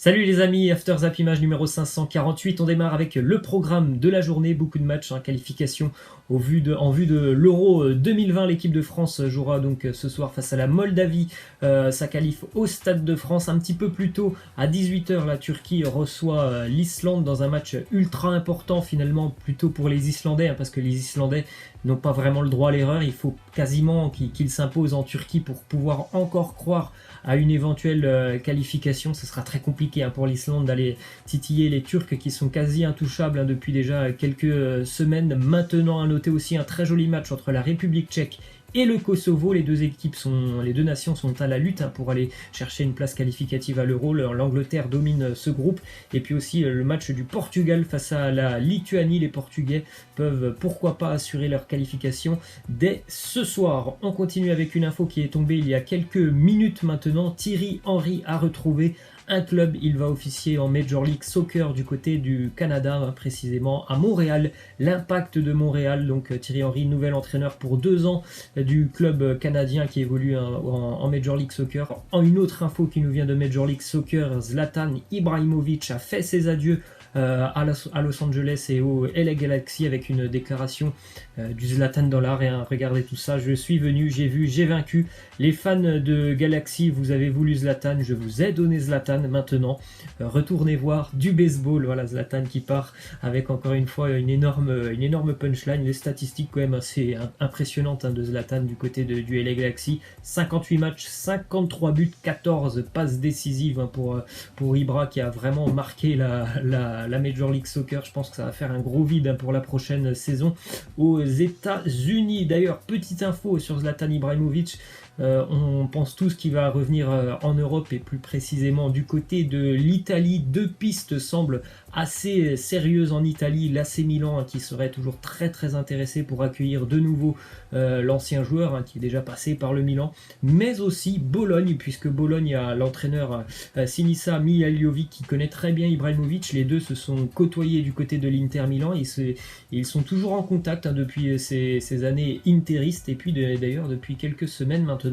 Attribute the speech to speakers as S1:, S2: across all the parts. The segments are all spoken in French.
S1: Salut les amis, After Zap Image numéro 548, on démarre avec le programme de la journée, beaucoup de matchs, qualification en vue de l'Euro 2020. L'équipe de France jouera donc ce soir face à la Moldavie, ça qualifie au Stade de France. Un petit peu plus tôt, à 18h, la Turquie reçoit l'Islande dans un match ultra important finalement, plutôt pour les Islandais, parce que les Islandais n'ont pas vraiment le droit à l'erreur. Il faut quasiment qu'ils s'imposent en Turquie pour pouvoir encore croire à une éventuelle qualification. Ce sera très compliqué pour l'Islande d'aller titiller les Turcs qui sont quasi intouchables depuis déjà quelques semaines. Maintenant, à noter aussi un très joli match entre la République tchèque et le Kosovo. Les deux nations sont à la lutte pour aller chercher une place qualificative à l'Euro. L'Angleterre domine ce groupe. Et puis aussi le match du Portugal face à la Lituanie. Les Portugais peuvent pourquoi pas assurer leur qualification dès ce soir. On continue avec une info qui est tombée il y a quelques minutes maintenant. Thierry Henry a retrouvé un club. Il va officier en Major League Soccer du côté du Canada, précisément à Montréal, l'Impact de Montréal. Donc Thierry Henry, nouvel entraîneur pour 2 ans du club canadien qui évolue en Major League Soccer. En une autre info qui nous vient de Major League Soccer, Zlatan Ibrahimovic a fait ses adieux à Los Angeles et au LA Galaxy avec une déclaration du Zlatan dans l'art. Regardez tout ça, je suis venu, j'ai vu, j'ai vaincu. Les fans de Galaxy, vous avez voulu Zlatan, je vous ai donné Zlatan. Maintenant, retournez voir du baseball. Voilà, Zlatan qui part avec encore une fois une énorme punchline. Les statistiques quand même assez impressionnantes de Zlatan du côté du LA Galaxy. 58 matchs, 53 buts, 14 passes décisives pour Ibra qui a vraiment marqué la Major League Soccer. Je pense que ça va faire un gros vide pour la prochaine saison aux États-Unis. D'ailleurs, petite info sur Zlatan Ibrahimovic. On pense tous qu'il va revenir en Europe et plus précisément du côté de l'Italie. 2 pistes semblent assez sérieuses en Italie. L'AC Milan qui serait toujours très intéressé pour accueillir de nouveau l'ancien joueur qui est déjà passé par le Milan, mais aussi Bologne, puisque Bologne a l'entraîneur Sinisa Mihajlovic qui connaît très bien Ibrahimovic. Les deux se sont côtoyés du côté de l'Inter Milan et ils sont toujours en contact depuis ces années interistes. Et puis d'ailleurs depuis quelques semaines maintenant,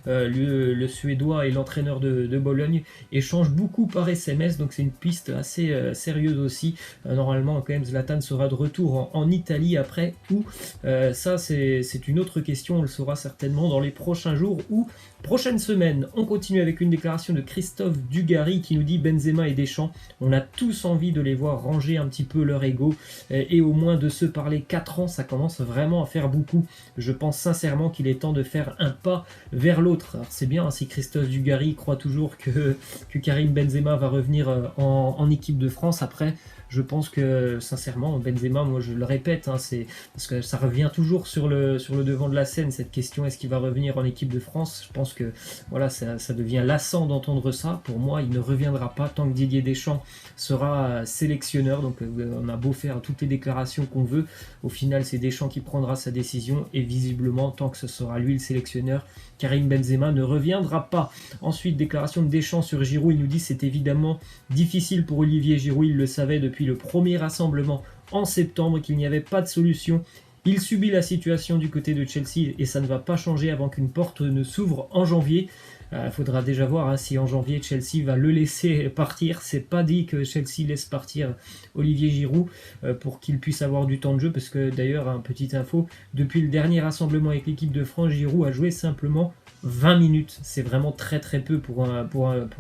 S1: le Suédois et l'entraîneur de Bologne échangent beaucoup par SMS, donc c'est une piste assez sérieuse aussi. Normalement quand même Zlatan sera de retour en Italie après, ou ça c'est une autre question, on le saura certainement dans les prochains jours ou prochaines semaines. On continue avec une déclaration de Christophe Dugarry qui nous dit: Benzema et Deschamps, on a tous envie de les voir ranger un petit peu leur ego et au moins de se parler. 4 ans, ça commence vraiment à faire beaucoup. Je pense sincèrement qu'il est temps de faire un pas vers l'autre. Alors c'est bien si Christophe Dugarry croit toujours que Karim Benzema va revenir en équipe de France. Après, je pense que sincèrement Benzema, moi je le répète, c'est parce que ça revient toujours sur le devant de la scène, cette question: est-ce qu'il va revenir en équipe de France? Je pense que voilà, ça devient lassant d'entendre ça. Pour moi, il ne reviendra pas tant que Didier Deschamps sera sélectionneur. Donc on a beau faire toutes les déclarations qu'on veut, au final c'est Deschamps qui prendra sa décision, et visiblement tant que ce sera lui le sélectionneur, Karim Benzema ne reviendra pas. Ensuite, déclaration de Deschamps sur Giroud. Il nous dit: c'est évidemment difficile pour Olivier Giroud, il le savait depuis le premier rassemblement en septembre qu'il n'y avait pas de solution. Il subit la situation du côté de Chelsea et ça ne va pas changer avant qu'une porte ne s'ouvre en janvier. Il faudra déjà voir si en janvier Chelsea va le laisser partir. C'est pas dit que Chelsea laisse partir Olivier Giroud pour qu'il puisse avoir du temps de jeu, parce que d'ailleurs, petite info, depuis le dernier rassemblement avec l'équipe de France, Giroud a joué simplement 20 minutes. C'est vraiment très peu pour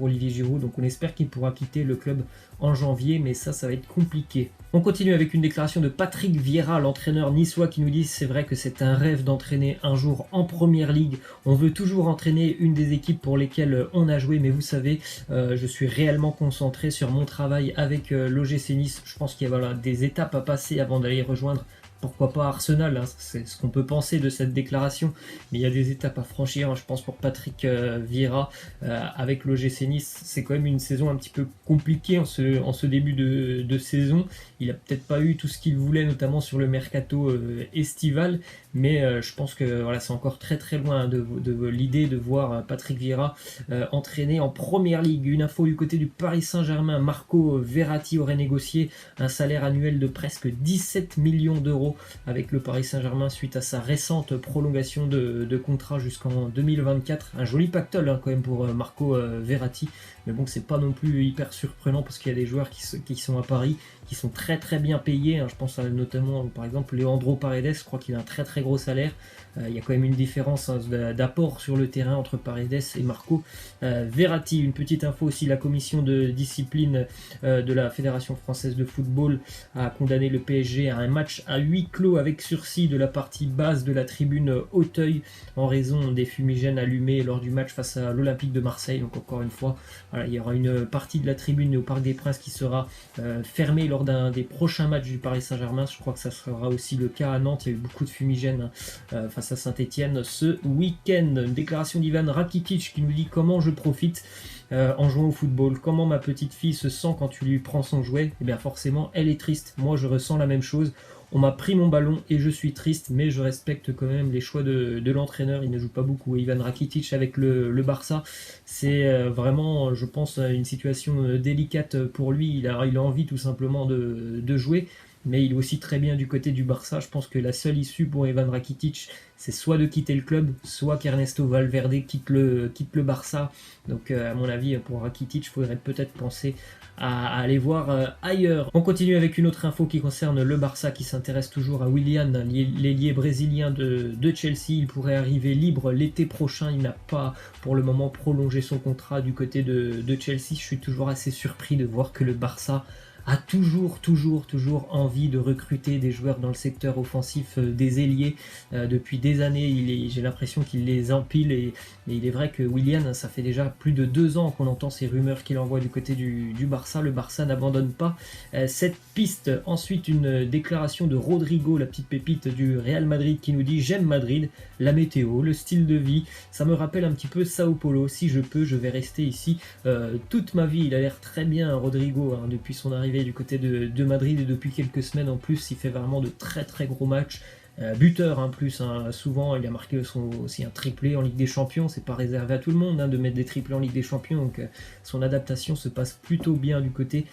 S1: Olivier Giroud. Donc on espère qu'il pourra quitter le club en janvier, mais ça va être compliqué. On continue avec une déclaration de Patrick Vieira, l'entraîneur niçois, qui nous dit: c'est vrai que c'est un rêve d'entraîner un jour en Première Ligue. On veut toujours entraîner une des équipes pour lesquelles on a joué, mais vous savez, je suis réellement concentré sur mon travail avec l'OGC Nice. Je pense qu'il y a des étapes à passer avant d'aller rejoindre, pourquoi pas Arsenal, c'est ce qu'on peut penser de cette déclaration, mais il y a des étapes à franchir, je pense, pour Patrick Vieira avec l'OGC Nice. C'est quand même une saison un petit peu compliquée en ce début de saison. Il a peut-être pas eu tout ce qu'il voulait, notamment sur le mercato estival, mais je pense que voilà, c'est encore très loin de l'idée de voir Patrick Vieira entraîner en Première Ligue. Une info du côté du Paris Saint-Germain: Marco Verratti aurait négocié un salaire annuel de presque 17 millions d'euros l'Euro avec le Paris Saint-Germain suite à sa récente prolongation de contrat jusqu'en 2024. Un joli pactole quand même pour Marco Verratti, mais bon, c'est pas non plus hyper surprenant parce qu'il y a des joueurs qui sont à Paris, qui sont très très bien payés. Je pense notamment par exemple Leandro Paredes, je crois qu'il a un très très gros salaire. Il y a quand même une différence d'apport sur le terrain entre Paredes et Marco Verratti. Une petite info aussi, la commission de discipline de la Fédération française de football a condamné le PSG à un match à huis clos avec sursis de la partie basse de la tribune Auteuil en raison des fumigènes allumés lors du match face à l'Olympique de Marseille. Donc encore une fois, voilà, il y aura une partie de la tribune au Parc des Princes qui sera fermée lors d'un des prochains matchs du Paris Saint-Germain. Je crois que ça sera aussi le cas à Nantes. Il y a eu beaucoup de fumigènes face à Saint-Etienne ce week-end. Une déclaration d'Ivan Rakitic qui nous dit comment je profite en jouant au football, comment ma petite fille se sent quand tu lui prends son jouet. Et bien forcément elle est triste, moi je ressens la même chose. On m'a pris mon ballon et je suis triste, mais je respecte quand même les choix de l'entraîneur. Il ne joue pas beaucoup. Ivan Rakitic avec le Barça, c'est vraiment, je pense, une situation délicate pour lui. Il a envie tout simplement de jouer, mais il est aussi très bien du côté du Barça. Je pense que la seule issue pour Ivan Rakitic, c'est soit de quitter le club, soit qu'Ernesto Valverde quitte le Barça. Donc à mon avis, pour Rakitic, il faudrait peut-être penser à aller voir ailleurs. On continue avec une autre info qui concerne le Barça, qui s'intéresse toujours à Willian, l'ailier brésilien de Chelsea. Il pourrait arriver libre l'été prochain. Il n'a pas pour le moment prolongé son contrat du côté de Chelsea. Je suis toujours assez surpris de voir que le Barça a toujours envie de recruter des joueurs dans le secteur offensif, des ailiers. Depuis des années, j'ai l'impression qu'il les empile, et il est vrai que Willian, ça fait déjà plus de 2 ans qu'on entend ces rumeurs qu'il envoie du côté du Barça. Le Barça n'abandonne pas cette piste. Ensuite, une déclaration de Rodrigo, la petite pépite du Real Madrid, qui nous dit: j'aime Madrid, la météo, le style de vie, ça me rappelle un petit peu Sao Paulo. Si je peux, je vais rester ici toute ma vie. Il a l'air très bien, Rodrigo, depuis son arrivée du côté de Madrid, et depuis quelques semaines en plus, il fait vraiment de très très gros matchs. Buteur en plus, souvent il a marqué aussi un triplé en Ligue des Champions. C'est pas réservé à tout le monde de mettre des triplés en Ligue des Champions, donc son adaptation se passe plutôt bien du côté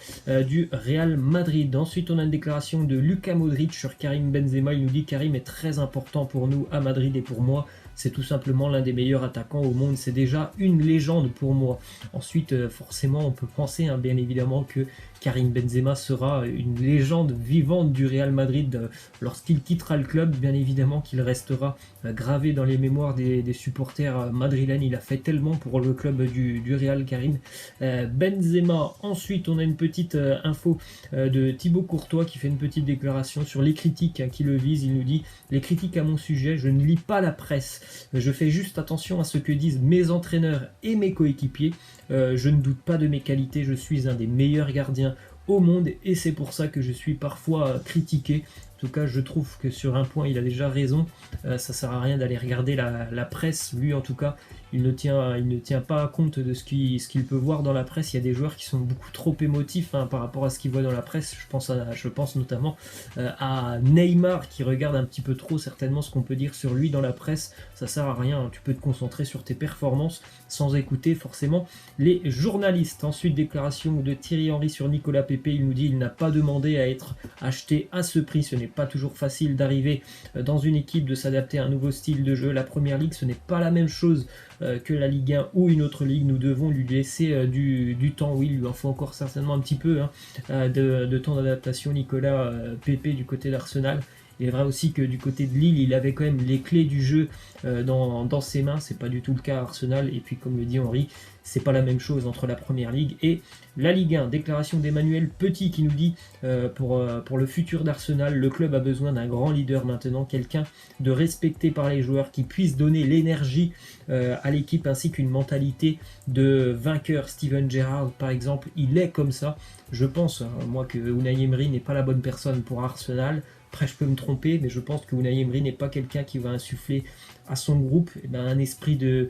S1: du Real Madrid. Ensuite, on a une déclaration de Luka Modric sur Karim Benzema. Il nous dit: Karim est très important pour nous à Madrid et pour moi. C'est tout simplement l'un des meilleurs attaquants au monde. C'est déjà une légende pour moi. Ensuite, forcément, on peut penser bien évidemment que Karim Benzema sera une légende vivante du Real Madrid lorsqu'il quittera le club. Bien évidemment qu'il restera gravé dans les mémoires des supporters madrilènes. Il a fait tellement pour le club du Real, Karim Benzema. Ensuite, on a une petite info de Thibaut Courtois qui fait une petite déclaration sur les critiques qui le visent. Il nous dit: les critiques à mon sujet, je ne lis pas la presse. Je fais juste attention à ce que disent mes entraîneurs et mes coéquipiers. Je ne doute pas de mes qualités, je suis un des meilleurs gardiens au monde et c'est pour ça que je suis parfois critiqué. En tout cas, je trouve que sur un point, il a déjà raison. Ça sert à rien d'aller regarder la presse. Lui, en tout cas, il ne tient pas compte de ce qu'il peut voir dans la presse. Il y a des joueurs qui sont beaucoup trop émotifs par rapport à ce qu'ils voient dans la presse. Je pense notamment à Neymar, qui regarde un petit peu trop certainement ce qu'on peut dire sur lui dans la presse. Ça sert à rien. Tu peux te concentrer sur tes performances sans écouter forcément les journalistes. Ensuite, déclaration de Thierry Henry sur Nicolas Pepe. Il nous dit: il n'a pas demandé à être acheté à ce prix. Ce n'est pas toujours facile d'arriver dans une équipe, de s'adapter à un nouveau style de jeu. La Première Ligue, ce n'est pas la même chose que la Ligue 1 ou une autre ligue. Nous devons lui laisser du temps. Oui, il lui en faut encore certainement un petit peu de temps d'adaptation, Nicolas Pepe, du côté d'Arsenal. Il est vrai aussi que du côté de Lille, il avait quand même les clés du jeu dans ses mains. C'est pas du tout le cas à Arsenal. Et puis, comme le dit Henry, c'est pas la même chose entre la Première Ligue et la Ligue 1. Déclaration d'Emmanuel Petit qui nous dit pour le futur d'Arsenal, le club a besoin d'un grand leader maintenant, quelqu'un de respecté par les joueurs, qui puisse donner l'énergie à l'équipe ainsi qu'une mentalité de vainqueur. Steven Gerrard, par exemple, il est comme ça. Je pense, moi, que Unai Emery n'est pas la bonne personne pour Arsenal. Après, je peux me tromper, mais je pense que Unai Emery n'est pas quelqu'un qui va insuffler à son groupe un esprit de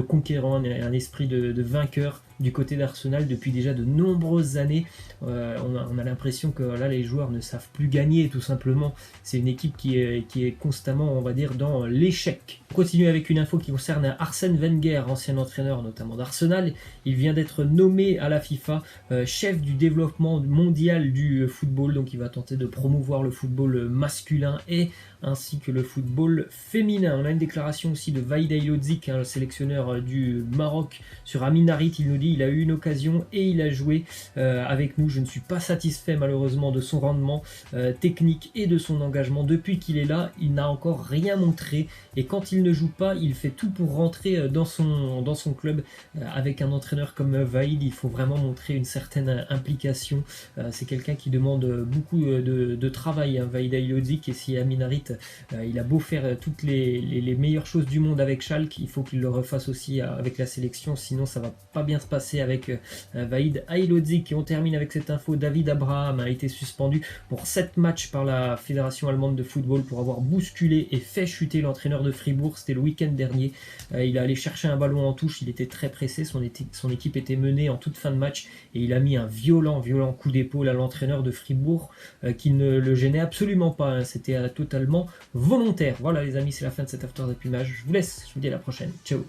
S1: conquérant, un esprit de vainqueur. du côté d'Arsenal depuis déjà de nombreuses années. On a l'impression que là les joueurs ne savent plus gagner tout simplement. C'est une équipe qui est constamment, on va dire, dans l'échec. On continue avec une info qui concerne Arsène Wenger, ancien entraîneur notamment d'Arsenal. Il vient d'être nommé à la FIFA chef du développement mondial du football, donc il va tenter de promouvoir le football masculin et ainsi que le football féminin. On a une déclaration aussi de Vahid Halilhodžić, le sélectionneur du Maroc, sur Amin Harit. Il nous dit il a eu une occasion et il a joué avec nous. Je ne suis pas satisfait malheureusement de son rendement technique et de son engagement. Depuis qu'il est là, il n'a encore rien montré et quand il ne joue pas, il fait tout pour rentrer dans son club. Avec un entraîneur comme Vahid, il faut vraiment montrer une certaine implication. C'est quelqu'un qui demande beaucoup de travail, Vahid Halilhodžić, et si Amin Harit il a beau faire toutes les meilleures choses du monde avec Schalke, il faut qu'il le refasse aussi avec la sélection, sinon ça va pas bien se passer avec Vahid Halilhodžić. Et on termine avec cette info, David Abraham a été suspendu pour 7 matchs par la Fédération allemande de football pour avoir bousculé et fait chuter l'entraîneur de Fribourg. C'était le week-end dernier. Il est allé chercher un ballon en touche, il était très pressé, son équipe était menée en toute fin de match et il a mis un violent coup d'épaule à l'entraîneur de Fribourg qui ne le gênait absolument pas. C'était totalement volontaire. Voilà les amis, c'est la fin de cet After Zap Image. Je vous laisse, je vous dis à la prochaine. Ciao.